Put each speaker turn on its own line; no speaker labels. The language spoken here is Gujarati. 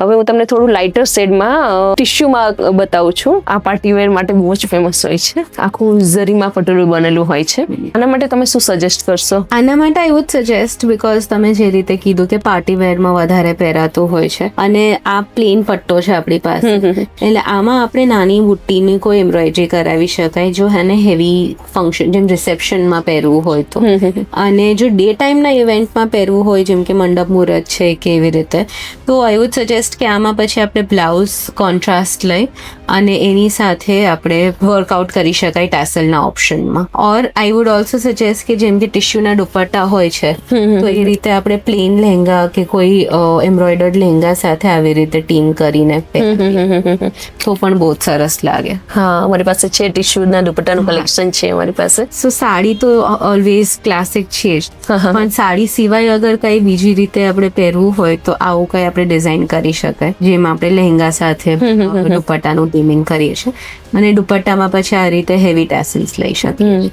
હવે હું તમને થોડું લાઇટર શેડમાં ટિશ્યુમાં બતાવું છું. આ પાર્ટી વેર માટે બહુ જ ફેમસ હોય છે. આખું ઝરીમાં પટોળું બનેલું હોય છે. આના માટે તમે શું સજેસ્ટ કરશો?
આના માટે આઈ વુડ સજેસ્ટ, બીકોઝ તમે જે રીતે કીધું કે પાર્ટી વેરમાં વધારે પહેરાતું હોય છે અને આ પ્લેન પટ્ટો છે આપણી પાસે, એટલે આમાં આપણે નાની બુટ્ટીની કોઈ એમ્બ્રોઇડરી કરાવી શકાય જો એને હેવી ફંક્શન જેમ રિસેપ્શનમાં પહેરવું હોય તો. અને જો ડે ટાઈમના ઇવેન્ટમાં પહેરવું હોય જેમ કે મંડપ મુહૂર્ત છે કે એવી રીતે, તો આઈ વુડ સજેસ્ટ કે આમાં પછી આપણે બ્લાઉઝ કોન્ટ્રાસ્ટ લઈ અને એની સાથે આપણે વર્કઆઉટ કરી શકાય ટેસલના ઓપ્શનમાં. ઓર આઈ વુડ ઓલ્સો સજેસ્ટ કે જેમ કે ટિશ્યુના દુપટ્ટા હોય છે તો એ રીતે આપણે પ્લેન લહેંગા કે કોઈ એમ્બ્રોઇડર્ડ લહેંગા સાથે આવી રીતે ટીમ કરીને પહેરીએ તો પણ બહુ જ સરસ લાગે.
હા, અમારી પાસે છે ટિશ્યુના દુપટ્ટાનું કલેક્શન છે અમારી પાસે.
સો સાડી તો ઓલવેઝ ક્લાસિક છે જ, પણ સાડી સિવાય અગર કઈ બીજી રીતે આપણે પહેરવું હોય તો આવું કઈ આપણે ડિઝાઇન કરી શકાય જેમાં આપણે લહેંગા સાથે દુપટ્ટાનું ટીમિંગ કરીએ છીએ અને દુપટ્ટામાં પછી આ રીતે હેવી ટેસલ્સ લઈ શકીએ.